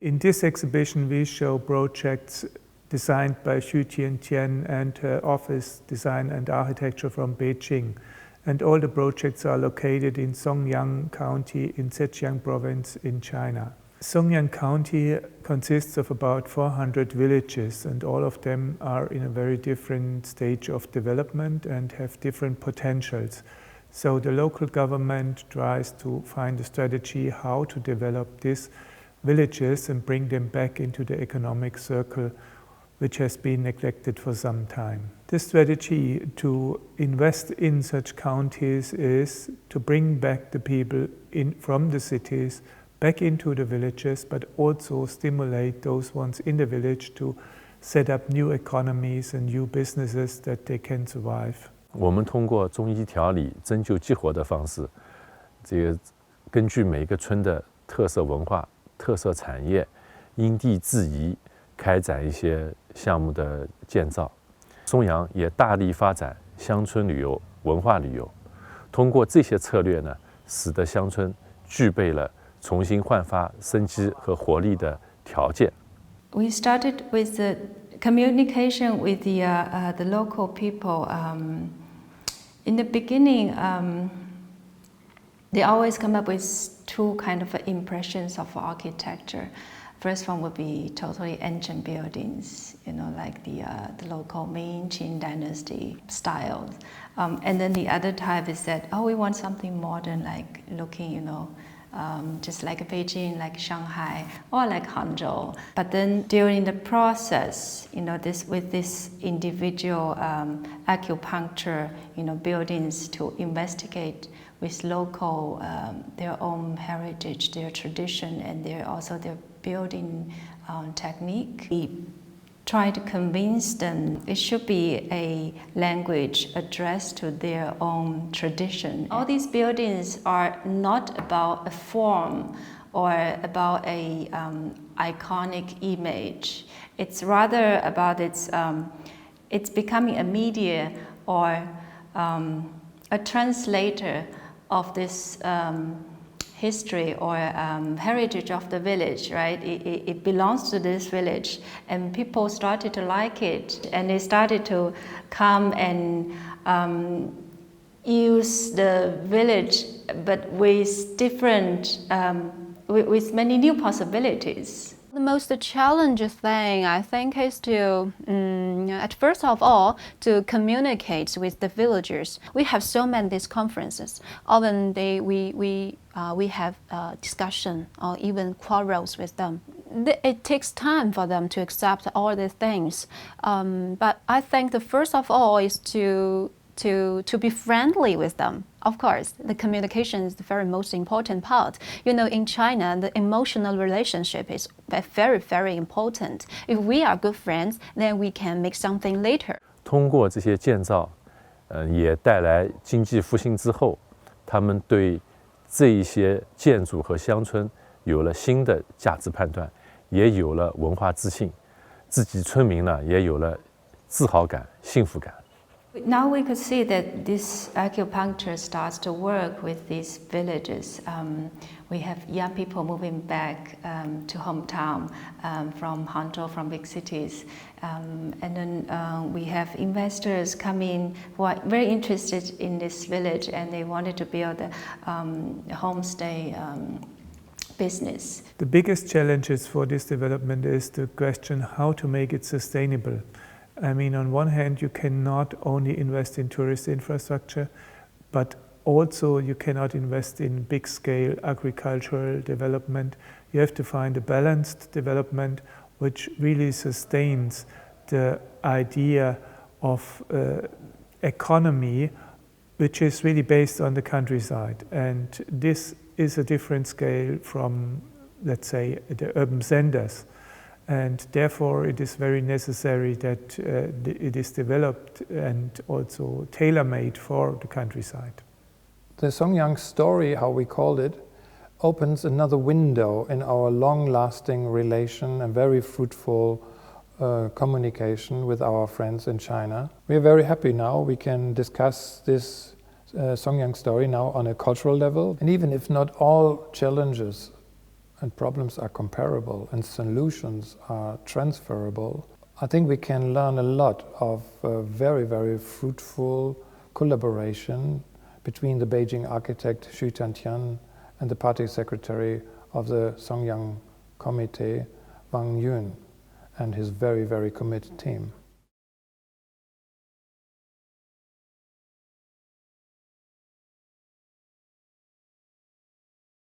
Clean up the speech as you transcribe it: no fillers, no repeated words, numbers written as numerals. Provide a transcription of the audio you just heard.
In this exhibition, we show projects designed by Tiantian and her office design and architecture from Beijing. And all the projects are located in Songyang County in Zhejiang province in China. Songyang County consists of about 400 villages, and all of them are in a very different stage of development and have different potentials. So the local government tries to find a strategy how to develop these villages and bring them back into the economic circle, which has been neglected for some time. The strategy to invest in such counties is to bring back the people from the cities back into the villages, but also stimulate those ones in the village to set up new economies and new businesses that they can survive. 我们通过中医调理、针灸激活的方式，根据每个村的特色文化、特色产业，因地制宜开展一些项目的建造。松阳也大力发展乡村旅游、文化旅游，通过这些策略呢，使得乡村具备了重新焕发生机和活力的条件。We started with the communication with the local people. In the beginning, they always come up with two kind of impressions of architecture. First one would be totally ancient buildings, like the local Ming Qing dynasty styles. And then the other type is that, we want something modern, like looking, just like Beijing, like Shanghai, or like Hangzhou. But then during the process, with this individual acupuncture, buildings to investigate with local, their own heritage, their tradition, and their building technique. We try to convince them it should be a language addressed to their own tradition. All these buildings are not about a form or about a iconic image. It's rather about it's becoming a media or a translator of this history or heritage of the village, right? It belongs to this village, and people started to like it, and they started to come and use the village, but with different, with many new possibilities. The most challenging thing, I think, is to, at first of all, to communicate with the villagers. We have so many these conferences. Often we have discussion or even quarrels with them. It takes time for them to accept all these things. But I think the first of all is to be friendly with them. Of course, the communication is the very most important part. In China, the emotional relationship is very, very important. If we are good friends, then we can make something later. 通过这些建造，也带来经济复兴之后，他们对这一些建筑和乡村有了新的价值判断，也有了文化自信，自己村民呢也有了自豪感、幸福感。Now we could see that this acupuncture starts to work with these villages. We have young people moving back to hometown from Hangzhou, from big cities. And then we have investors coming who are very interested in this village, and they wanted to build a homestay business. The biggest challenges for this development is the question how to make it sustainable. I mean, on one hand, you cannot only invest in tourist infrastructure, but also you cannot invest in big-scale agricultural development. You have to find a balanced development which really sustains the idea of economy, which is really based on the countryside. And this is a different scale from, let's say, the urban centers. And therefore, it is very necessary that it is developed and also tailor-made for the countryside. The Songyang story, how we called it, opens another window in our long-lasting relation and very fruitful communication with our friends in China. We are very happy now. We can discuss this Songyang story now on a cultural level. And even if not all challenges and problems are comparable and solutions are transferable, I think we can learn a lot of very, very fruitful collaboration between the Beijing architect Xu Tiantian and the party secretary of the Songyang Committee, Wang Yun, and his very, very committed team.